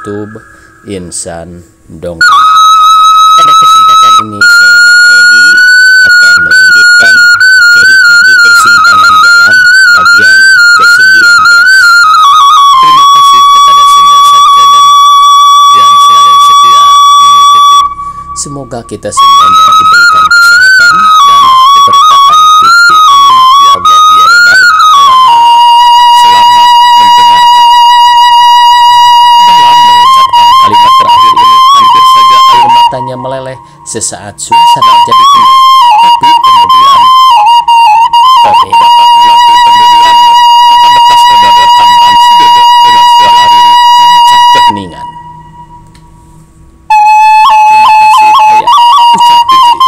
YouTube Insan Dong. Pada kesempatan ini saya dan Edi akan melanjutkan cerita di persimpangan jalan bagian ke-19. Terima kasih kepada semua subscriber yang selalu setia mengikuti. Semoga kita semuanya Diberikan kesehatan dan keberkahan rezeki. Amin. Ya Allah ya Rabbal Alamin. Selamat mendengarkan. Dalam mengucapkan kalimat terakhir ini, hampir saja air matanya meleleh sesaat suasana jadi ini. Tapi kemudian kami dapat mengerti pendirian kata bekas Komandan Amran Sidejo dengan suara lirih memecah keheningan. Terima kasih ayah, ucap Fitri.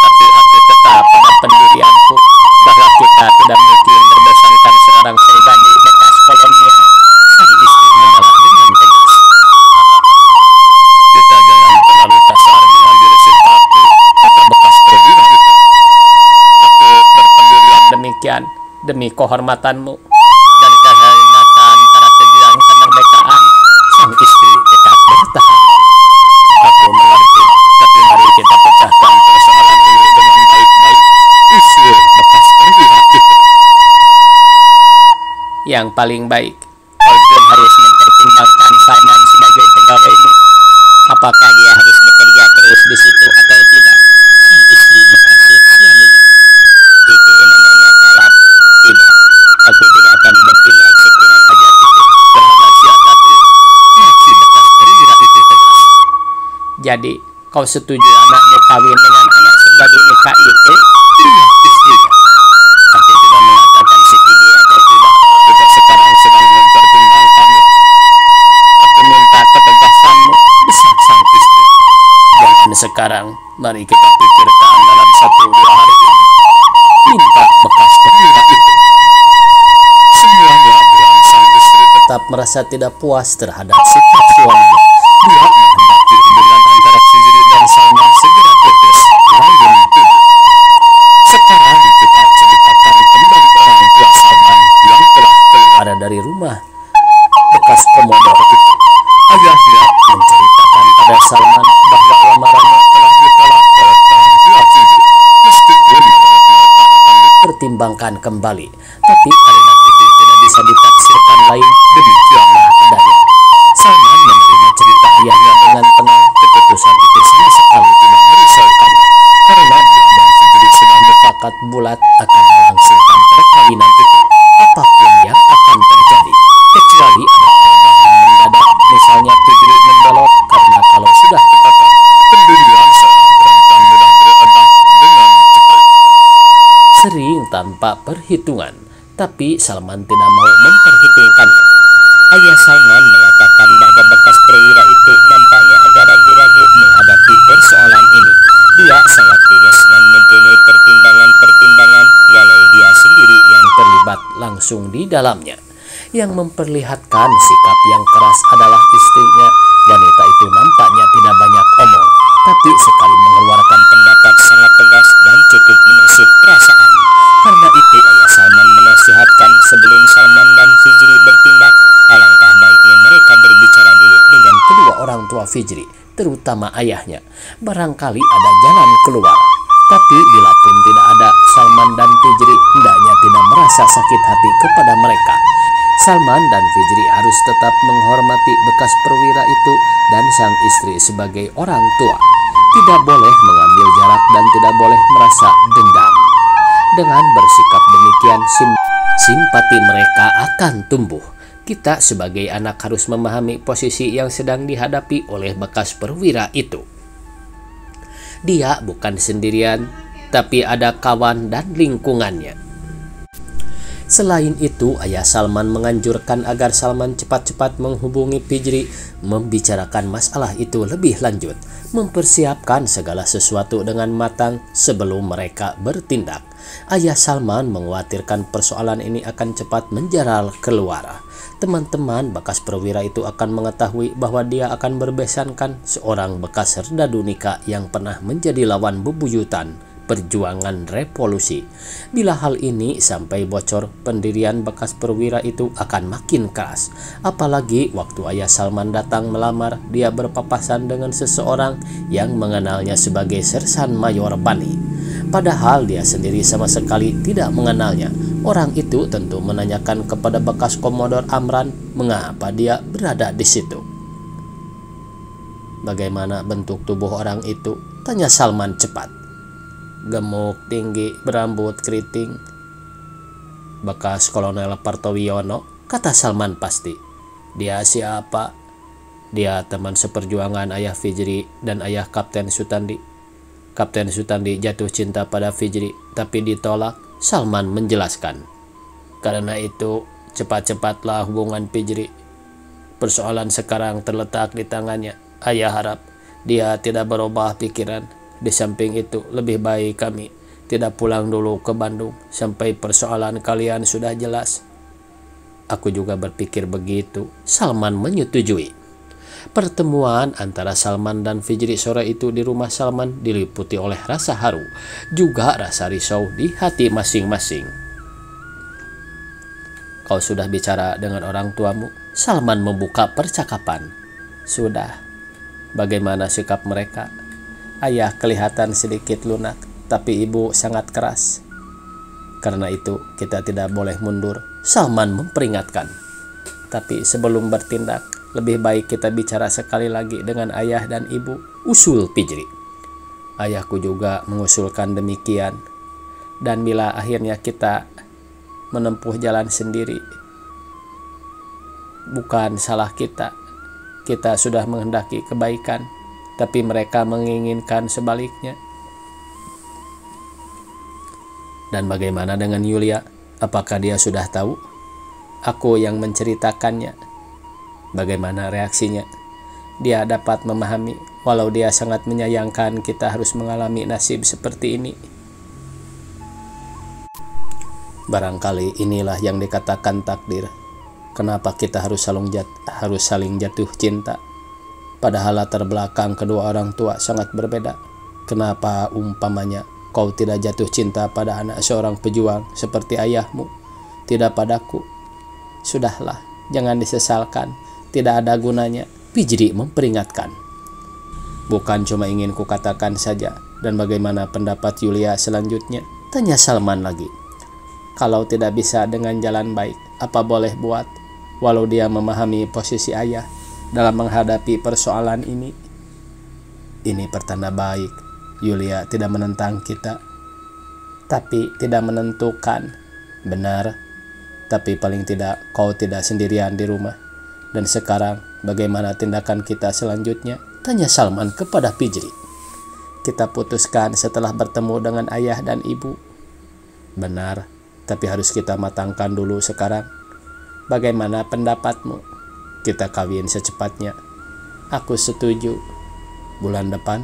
Tapi aku tetap pada pendirianku bahwa kita tidak mungkin berbesankan seorang pribadi bekas kolonial. Sang istri mengalah dengan tegas. Kita jangan terlalu kasar mengambil sikap kata bekas perwira itu. Aku berpendirian Demikian demi kehormatanmu dan kehormatan para pejuang kemerdekaan. Sang istri tetap bertahan. Aku mengerti, tapi mari kita pecahkan persoalan ini dengan baik-baik. Usul bekas perwira itu. yang paling baik. Kau pun harus mempertimbangkan Salman sebagai pegawaimu. Apakah dia harus bekerja terus di situ atau tidak? Sang istri menghasut suaminya. Itu namanya talak. Tidak, aku tidak akan bertindak sekurang ajar itu terhadap siapapun. Reaksi bekas perwira itu tegas. Jadi kau setuju anakmu kawin dengan anak serdadu nikah itu? Iya, istrinya. Aku tidak mengatakan setuju atau tidak. Kita sekarang sedang mempertimbangkannya. Aku minta ketegasanmu, besar sang istri. Jangan sekarang, mari kita Pikirkan dalam 1-2 hari ini. Minta bekas perwira itu. Semuanya diam sang istri tetap merasa tidak puas terhadap sikap suaminya. Dia menghendaki hubungan antara Fitri dan Salman segera putus. Lain tidak. Sekarang kita ceritakan kembali orang tua Salman yang telah keluar ada dari rumah bekas komodor itu. Ayahnya menceritakan pada Salman bahwa lamarannya telah ditolak oleh orang tua Fitri. Meskipun menurut mereka akan Pertimbangkan kembali, tapi kalimat itu tidak bisa ditafsirkan lain. Demikianlah adanya. Salman menerima cerita ayahnya dengan tenang. Keputusan itu sama sekali tidak merisaukannya, karena dia dan Fitri sudah mufakat bulat akan melangsungkan perkawinan itu. Apapun yang akan terjadi, kecuali ada perubahan mendadak, misalnya Fitri membelot, karena kalau sudah ketahuan, pendirian seorang perempuan mudah berubah dengan cepat. sering tanpa perhitungan, tapi Salman tidak mau memperhitungkannya. Ayah Salman mengatakan bahwa bekas perwira itu nampaknya agak ragu-ragu menghadapi persoalan ini. Dia sangat tegas dan mempunyai pertimbangan-pertimbangan, walau dia sendiri yang Terlibat langsung di dalamnya. Yang memperlihatkan sikap yang keras adalah istrinya. Wanita itu nampaknya tidak banyak omong, tapi sekali mengeluarkan pendapat sangat tegas dan cukup menusuk perasaan. Karena itu ayah Salman menasihatkan sebelum Salman dan Fitri bertindak, alangkah baiknya mereka berbicara dulu dengan kedua orang tua Fitri, terutama ayahnya. Barangkali ada jalan keluar. Tapi bila pun tidak ada, Salman dan Fitri hendaknya tidak merasa sakit hati kepada mereka. Salman dan Fitri harus tetap menghormati bekas perwira itu dan sang istri sebagai orang tua. Tidak boleh mengambil jarak dan tidak boleh merasa dendam. Dengan bersikap demikian, simpati mereka akan tumbuh. Kita sebagai anak harus memahami posisi yang sedang dihadapi oleh bekas perwira itu. Dia bukan sendirian, tapi ada kawan dan lingkungannya. Selain itu, ayah Salman menganjurkan agar Salman cepat-cepat menghubungi Fitri, membicarakan masalah itu lebih lanjut, mempersiapkan segala sesuatu dengan matang sebelum mereka bertindak. Ayah Salman mengkhawatirkan persoalan ini akan cepat menjalar keluar. Teman-teman bekas perwira itu akan mengetahui bahwa dia akan berbesankan seorang bekas serdadu nikah yang pernah menjadi lawan bebuyutan perjuangan revolusi. Bila hal ini sampai bocor, pendirian bekas perwira itu akan makin keras. Apalagi waktu ayah Salman datang melamar, dia berpapasan dengan seseorang yang mengenalnya sebagai Sersan Mayor Bani. Padahal dia sendiri sama sekali tidak mengenalnya. Orang itu tentu menanyakan kepada bekas Komodor Amran mengapa dia berada di situ. "Bagaimana bentuk tubuh orang itu?" tanya Salman cepat. "Gemuk, tinggi, berambut keriting." "Bekas Kolonel Partowiyono," kata Salman pasti. "Dia siapa?" "Dia teman seperjuangan ayah Fijri dan ayah Kapten Sutandi." Kapten Sutandi jatuh cinta pada Fijri, tapi ditolak. Salman menjelaskan, "Karena itu, cepat-cepatlah hubungan Fijri. Persoalan sekarang terletak di tangannya. Ayah harap dia tidak berubah pikiran. Di samping itu, lebih baik kami tidak pulang dulu ke Bandung sampai persoalan kalian sudah jelas." "Aku juga berpikir begitu," Salman menyetujui. Pertemuan antara Salman dan Fijri sore itu di rumah Salman diliputi oleh rasa haru, juga rasa risau di hati masing-masing. "Kau sudah bicara dengan orang tuamu?" Salman membuka percakapan. "Sudah." "Bagaimana sikap mereka?" "Ayah kelihatan sedikit lunak, tapi ibu sangat keras." "Karena itu kita tidak boleh mundur," Salman memperingatkan. "Tapi sebelum bertindak, lebih baik kita bicara sekali lagi dengan ayah dan ibu," usul Fijri. "Ayahku juga mengusulkan demikian. Dan bila akhirnya kita menempuh jalan sendiri, bukan salah kita. Kita sudah menghendaki kebaikan, tapi mereka menginginkan sebaliknya." "Dan bagaimana dengan Yulia? Apakah dia sudah tahu?" "Aku yang menceritakannya." "Bagaimana reaksinya?" "Dia dapat memahami, walau dia sangat menyayangkan kita harus mengalami nasib seperti ini." "Barangkali inilah yang dikatakan takdir. Kenapa kita harus saling jatuh cinta? Padahal latar belakang kedua orang tua sangat berbeda. Kenapa umpamanya kau tidak jatuh cinta pada anak seorang pejuang seperti ayahmu, tidak padaku?" "Sudahlah, jangan disesalkan. Tidak ada gunanya," Fijri memperingatkan. "Bukan cuma ingin kukatakan saja. Dan bagaimana pendapat Yulia selanjutnya?" tanya Salman lagi. "Kalau tidak bisa dengan jalan baik, apa boleh buat? Walau dia memahami posisi ayah dalam menghadapi persoalan ini." "Ini pertanda baik. Yulia tidak menentang kita." "Tapi tidak menentukan." "Benar. Tapi paling tidak kau tidak sendirian di rumah. Dan sekarang bagaimana tindakan kita selanjutnya?" tanya Salman kepada Fijri. "Kita putuskan setelah bertemu dengan ayah dan ibu." "Benar, tapi harus kita matangkan dulu sekarang. Bagaimana pendapatmu?" "Kita kawin secepatnya." "Aku setuju." "Bulan depan,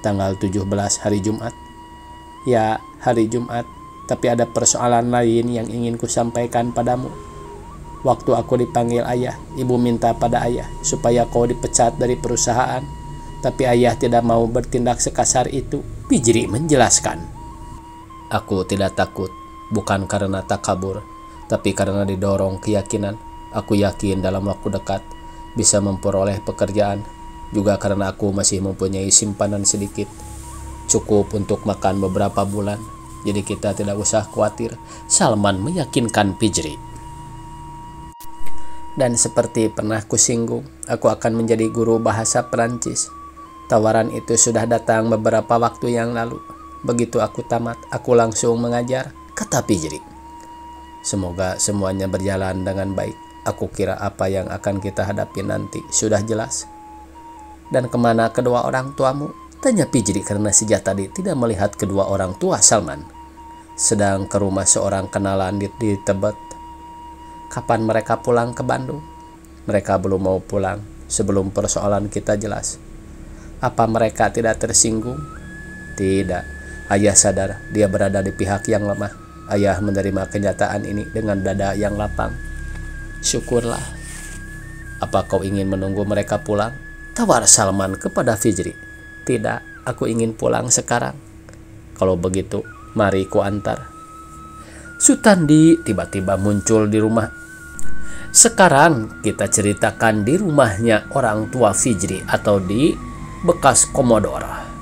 tanggal 17 hari Jumat." "Ya, hari Jumat, tapi ada persoalan lain yang ingin kusampaikan padamu. Waktu aku dipanggil ayah, ibu minta pada ayah supaya kau dipecat dari perusahaan. Tapi ayah tidak mau bertindak sekasar itu," Fijri menjelaskan. "Aku tidak takut, bukan karena takabur, tapi karena didorong keyakinan. Aku yakin dalam waktu dekat bisa memperoleh pekerjaan, juga karena aku masih mempunyai simpanan sedikit, cukup untuk makan beberapa bulan. Jadi kita tidak usah khawatir," Salman meyakinkan Fijri. "Dan seperti pernah kusinggung, aku akan menjadi guru bahasa Perancis. Tawaran itu sudah datang beberapa waktu yang lalu. Begitu aku tamat, aku langsung mengajar," kata Fijri. "Semoga semuanya berjalan dengan baik. Aku kira apa yang akan kita hadapi nanti sudah jelas." "Dan kemana kedua orang tuamu?" tanya Fijri karena sejak tadi tidak melihat kedua orang tua Salman. "Sedang ke rumah seorang kenalan di Tebet." "Kapan mereka pulang ke Bandung?" "Mereka belum mau pulang sebelum persoalan kita jelas." "Apa mereka tidak tersinggung?" "Tidak. Ayah sadar dia berada di pihak yang lemah. Ayah menerima kenyataan ini dengan dada yang lapang." "Syukurlah." "Apa kau ingin menunggu mereka pulang?" tawar Salman kepada Fijri. "Tidak, aku ingin pulang sekarang." Kalau begitu, mari ku antar. Sutandi tiba-tiba muncul di rumah. Sekarang kita ceritakan di rumahnya orang tua Fijri atau di bekas Komodor.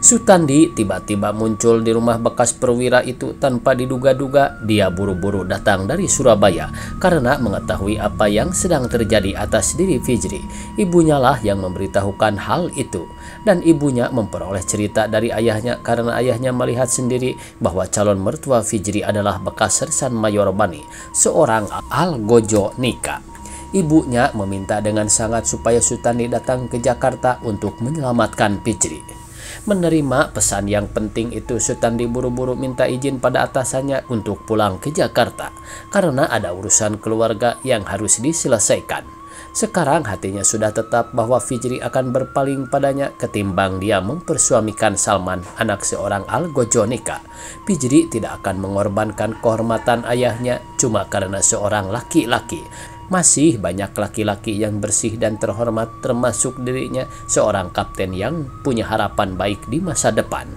Sutandi tiba-tiba muncul di rumah bekas perwira itu tanpa diduga-duga. Dia buru-buru datang dari Surabaya karena mengetahui apa yang sedang terjadi atas diri Fijri. Ibunya lah yang memberitahukan hal itu, dan ibunya memperoleh cerita dari ayahnya karena ayahnya melihat sendiri bahwa calon mertua Fijri adalah bekas Sersan Mayor Bani, seorang Algojo Nika. Ibunya meminta dengan sangat supaya Sutandi datang ke Jakarta untuk menyelamatkan Fijri. Menerima pesan yang penting itu, Sutandi buru-buru minta izin pada atasannya untuk pulang ke Jakarta karena ada urusan keluarga yang harus diselesaikan. Sekarang hatinya sudah tetap bahwa Fijri akan berpaling padanya ketimbang dia mempersuamikan Salman, anak seorang Algojo Nika. Fijri tidak akan mengorbankan kehormatan ayahnya cuma karena seorang laki-laki. Masih banyak laki-laki yang bersih dan terhormat, termasuk dirinya, seorang kapten yang punya harapan baik di masa depan.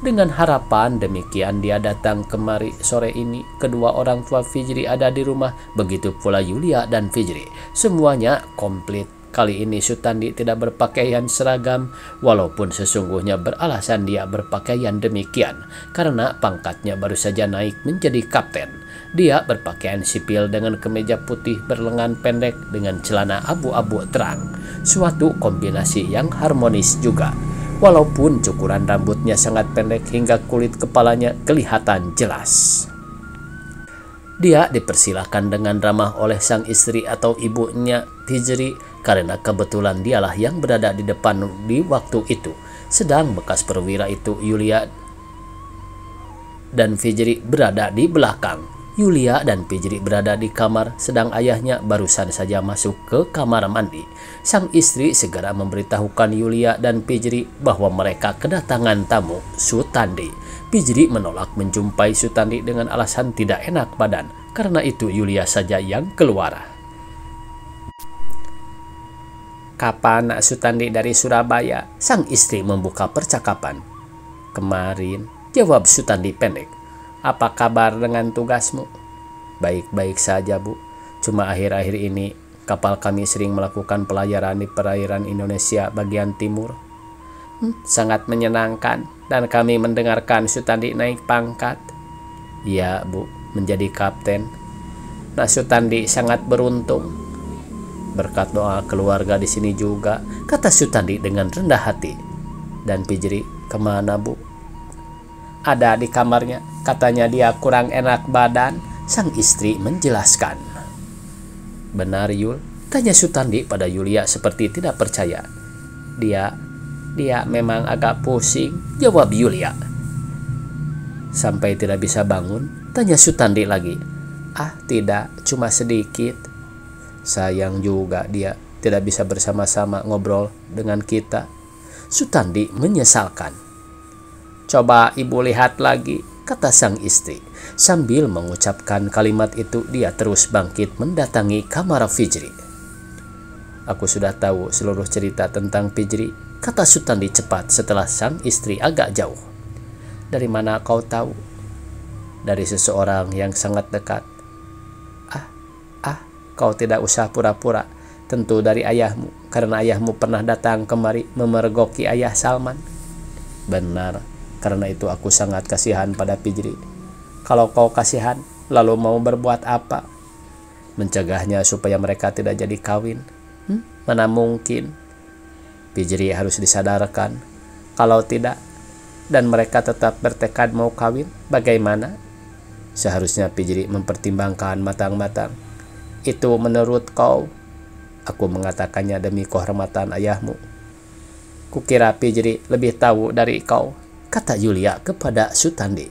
Dengan harapan demikian dia datang kemari sore ini. Kedua orang tua Fijri ada di rumah, begitu pula Yulia dan Fijri. Semuanya komplit. Kali ini Sutandi tidak berpakaian seragam, walaupun sesungguhnya beralasan dia berpakaian demikian karena pangkatnya baru saja naik menjadi kapten. Dia berpakaian sipil dengan kemeja putih berlengan pendek dengan celana abu-abu terang. Suatu kombinasi yang harmonis juga. Walaupun cukuran rambutnya sangat pendek hingga kulit kepalanya kelihatan jelas. Dia dipersilakan dengan ramah oleh sang istri atau ibunya Fijri karena kebetulan dialah yang berada di depan di waktu itu. Sedang bekas perwira itu, Yulia dan Fijri, berada di belakang. Yulia dan Fijri berada di kamar, sedang ayahnya barusan saja masuk ke kamar mandi. Sang istri segera memberitahukan Yulia dan Fijri bahwa mereka kedatangan tamu Sutandi. Fijri menolak menjumpai Sutandi dengan alasan tidak enak badan. Karena itu Yulia saja yang keluar. Kapan Nak Sutandi dari Surabaya? Sang istri membuka percakapan. Kemarin, jawab Sutandi pendek. Apa kabar dengan tugasmu? Baik-baik saja, Bu. Cuma akhir-akhir ini kapal kami sering melakukan pelayaran di perairan Indonesia bagian timur. Sangat menyenangkan, dan kami mendengarkan Sutandi naik pangkat. Ya, Bu, menjadi kapten. Nah, Sutandi sangat beruntung. Berkat doa keluarga di sini juga, kata Sutandi dengan rendah hati. Dan Fijri kemana, Bu? Ada di kamarnya, katanya dia kurang enak badan, sang istri menjelaskan. Benar, Yul? Tanya Sutandi pada Yulia seperti tidak percaya. Dia memang agak pusing, jawab Yulia. Sampai tidak bisa bangun? Tanya Sutandi lagi. Tidak, cuma sedikit. Sayang juga dia tidak bisa bersama-sama ngobrol dengan kita. Sutandi menyesalkan. Coba ibu lihat lagi, kata sang istri. Sambil mengucapkan kalimat itu, dia terus bangkit mendatangi kamar Fijri. Aku sudah tahu seluruh cerita tentang Fijri, kata Sutandi cepat setelah sang istri agak jauh. Dari mana kau tahu? Dari seseorang yang sangat dekat. Kau tidak usah pura-pura. Tentu dari ayahmu, karena ayahmu pernah datang kemari memergoki ayah Salman. Benar, karena itu aku sangat kasihan pada Fijri. Kalau kau kasihan, lalu mau berbuat apa? Mencegahnya supaya mereka tidak jadi kawin? Mana mungkin. Fijri harus disadarkan. Kalau tidak, dan mereka tetap bertekad mau kawin, bagaimana? Seharusnya Fijri mempertimbangkan matang-matang. Itu menurut kau? Aku mengatakannya demi kehormatan ayahmu. Kukira Fijri lebih tahu dari kau, kata Yulia kepada Sutandi.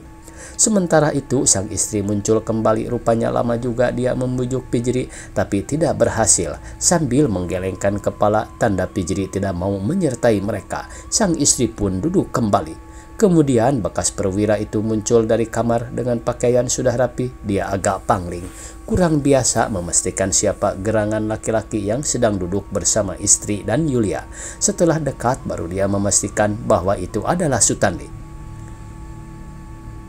Sementara itu sang istri muncul kembali. Rupanya lama juga dia membujuk Fijri, tapi tidak berhasil. Sambil menggelengkan kepala, tanda Fijri tidak mau menyertai mereka. Sang istri pun duduk kembali. Kemudian bekas perwira itu muncul dari kamar dengan pakaian sudah rapi. Dia agak pangling, kurang biasa memastikan siapa gerangan laki-laki yang sedang duduk bersama istri dan Yulia. Setelah dekat baru dia memastikan bahwa itu adalah Sutandi.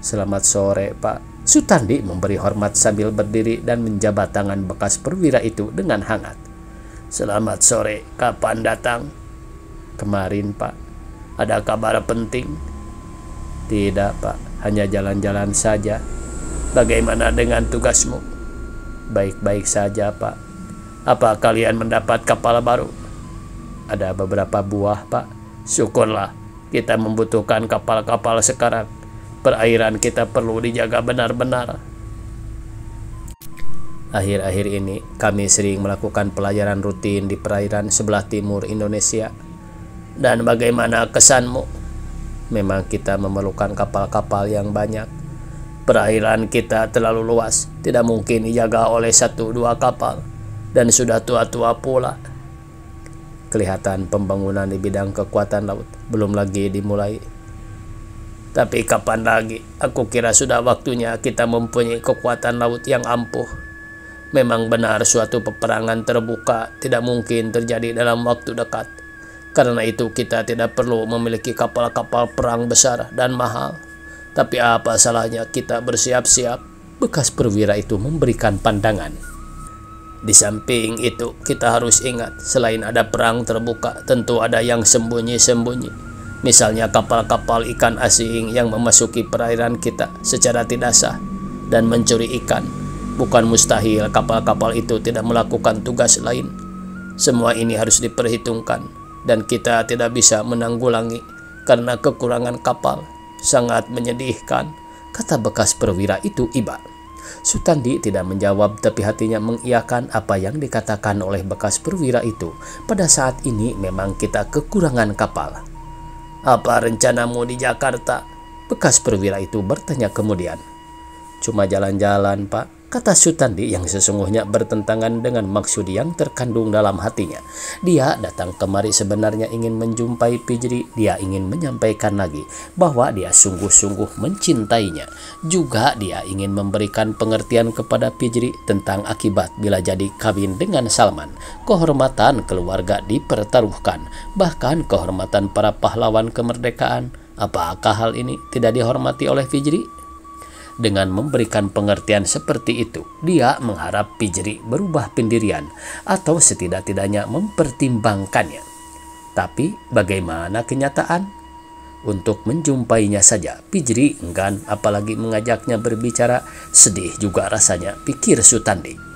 Selamat sore, Pak. Sutandi memberi hormat sambil berdiri dan menjabat tangan bekas perwira itu dengan hangat. Selamat sore, kapan datang? Kemarin, Pak. Ada kabar penting? Tidak, Pak. Hanya jalan-jalan saja. Bagaimana dengan tugasmu? Baik-baik saja, Pak. Apa kalian mendapat kapal baru? Ada beberapa buah, Pak. Syukurlah, kita membutuhkan kapal-kapal sekarang. Perairan kita perlu dijaga benar-benar. Akhir-akhir ini kami sering melakukan pelayaran rutin di perairan sebelah timur Indonesia. Dan bagaimana kesanmu? Memang kita memerlukan kapal-kapal yang banyak. Perairan kita terlalu luas, tidak mungkin dijaga oleh 1-2 kapal. Dan sudah tua-tua pula. Kelihatan pembangunan di bidang kekuatan laut belum lagi dimulai. Tapi kapan lagi? Aku kira sudah waktunya kita mempunyai kekuatan laut yang ampuh. Memang benar suatu peperangan terbuka tidak mungkin terjadi dalam waktu dekat. Karena itu kita tidak perlu memiliki kapal-kapal perang besar dan mahal. Tapi apa salahnya kita bersiap-siap? Bekas perwira itu memberikan pandangan. Di samping itu kita harus ingat, selain ada perang terbuka, tentu ada yang sembunyi-sembunyi. Misalnya kapal-kapal ikan asing yang memasuki perairan kita secara tidak sah dan mencuri ikan. Bukan mustahil kapal-kapal itu tidak melakukan tugas lain. Semua ini harus diperhitungkan dan kita tidak bisa menanggulangi karena kekurangan kapal. Sangat menyedihkan, kata bekas perwira itu iba. Sutandi tidak menjawab, tapi hatinya mengiyakan apa yang dikatakan oleh bekas perwira itu. Pada saat ini memang kita kekurangan kapal. Apa rencanamu di Jakarta? Bekas perwira itu bertanya kemudian. Cuma jalan-jalan, Pak, kata Sutandi yang sesungguhnya bertentangan dengan maksud yang terkandung dalam hatinya. Dia datang kemari sebenarnya ingin menjumpai Pijri. Dia ingin menyampaikan lagi bahwa dia sungguh-sungguh mencintainya. Juga dia ingin memberikan pengertian kepada Pijri tentang akibat bila jadi kawin dengan Salman. Kehormatan keluarga dipertaruhkan, bahkan kehormatan para pahlawan kemerdekaan. Apakah hal ini tidak dihormati oleh Pijri? Dengan memberikan pengertian seperti itu, dia mengharap Pijri berubah pendirian atau setidak-tidaknya mempertimbangkannya. Tapi bagaimana kenyataan? Untuk menjumpainya saja, Pijri enggan apalagi mengajaknya berbicara. Sedih juga rasanya, pikir Sutandi.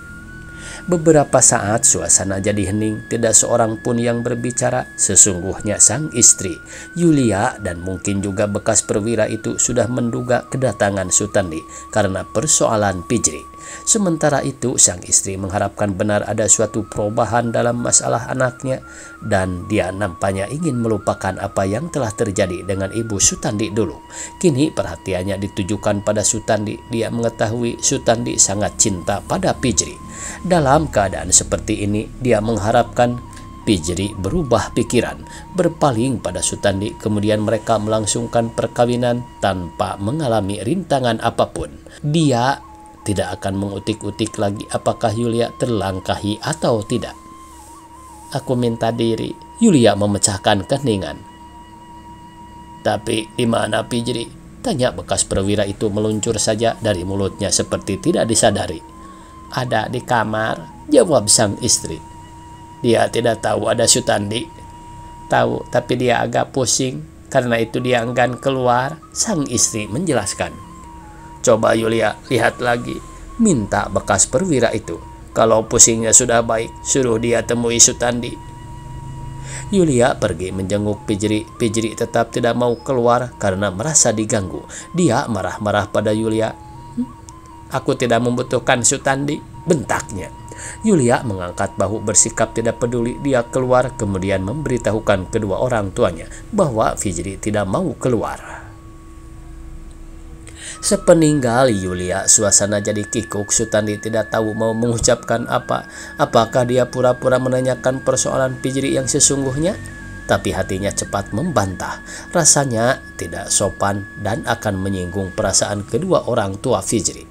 Beberapa saat suasana jadi hening, tidak seorang pun yang berbicara. Sesungguhnya sang istri, Yulia, dan mungkin juga bekas perwira itu sudah menduga kedatangan Sutandi karena persoalan Pijri. Sementara itu sang istri mengharapkan benar ada suatu perubahan dalam masalah anaknya, dan dia nampaknya ingin melupakan apa yang telah terjadi dengan ibu Sutandi dulu. Kini perhatiannya ditujukan pada Sutandi. Dia mengetahui Sutandi sangat cinta pada Pijri. Dalam keadaan seperti ini, dia mengharapkan Pijri berubah pikiran, berpaling pada Sutandi, kemudian mereka melangsungkan perkawinan tanpa mengalami rintangan apapun. Dia tidak akan mengutik-utik lagi apakah Yulia terlangkahi atau tidak. Aku minta diri, Yulia memecahkan keheningan. Tapi di mana Pijri? Tanya bekas perwira itu meluncur saja dari mulutnya seperti tidak disadari. Ada di kamar, jawab sang istri. Dia tidak tahu ada Sutandi. Tahu, tapi dia agak pusing. Karena itu dia enggan keluar, sang istri menjelaskan. Coba Yulia, lihat lagi, minta bekas perwira itu. Kalau pusingnya sudah baik, suruh dia temui Sutandi. Yulia pergi menjenguk Pijri. Pijri tetap tidak mau keluar karena merasa diganggu. Dia marah-marah pada Yulia. Aku tidak membutuhkan Sutandi, bentaknya. Yulia mengangkat bahu bersikap tidak peduli. Dia keluar kemudian memberitahukan kedua orang tuanya bahwa Pijri tidak mau keluar. Sepeninggal Yulia, suasana jadi kikuk. Sutandi tidak tahu mau mengucapkan apa. Apakah dia pura-pura menanyakan persoalan Pijri yang sesungguhnya? Tapi hatinya cepat membantah. Rasanya tidak sopan dan akan menyinggung perasaan kedua orang tua Pijri.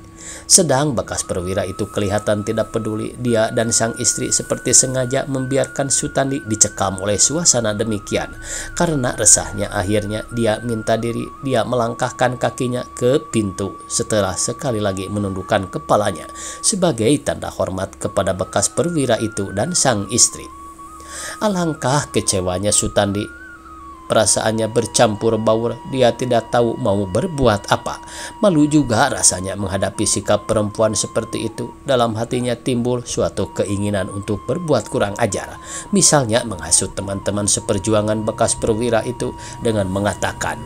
Sedang bekas perwira itu kelihatan tidak peduli. Dia dan sang istri seperti sengaja membiarkan Sutandi dicekam oleh suasana demikian. Karena resahnya akhirnya dia minta diri. Dia melangkahkan kakinya ke pintu setelah sekali lagi menundukkan kepalanya sebagai tanda hormat kepada bekas perwira itu dan sang istri. Alangkah kecewanya Sutandi. Perasaannya bercampur baur, dia tidak tahu mau berbuat apa. Malu juga rasanya menghadapi sikap perempuan seperti itu. Dalam hatinya timbul suatu keinginan untuk berbuat kurang ajar. Misalnya menghasut teman-teman seperjuangan bekas perwira itu dengan mengatakan,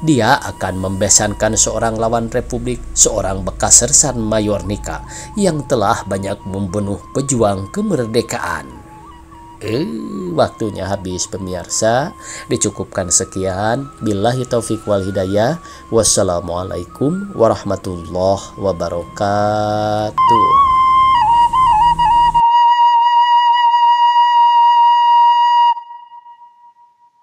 dia akan membesankan seorang lawan republik, seorang bekas sersan mayor Nika yang telah banyak membunuh pejuang kemerdekaan. Waktunya habis pemirsa. Dicukupkan sekian. Billahi taufiq wal hidayah. Wassalamualaikum warahmatullahi wabarakatuh.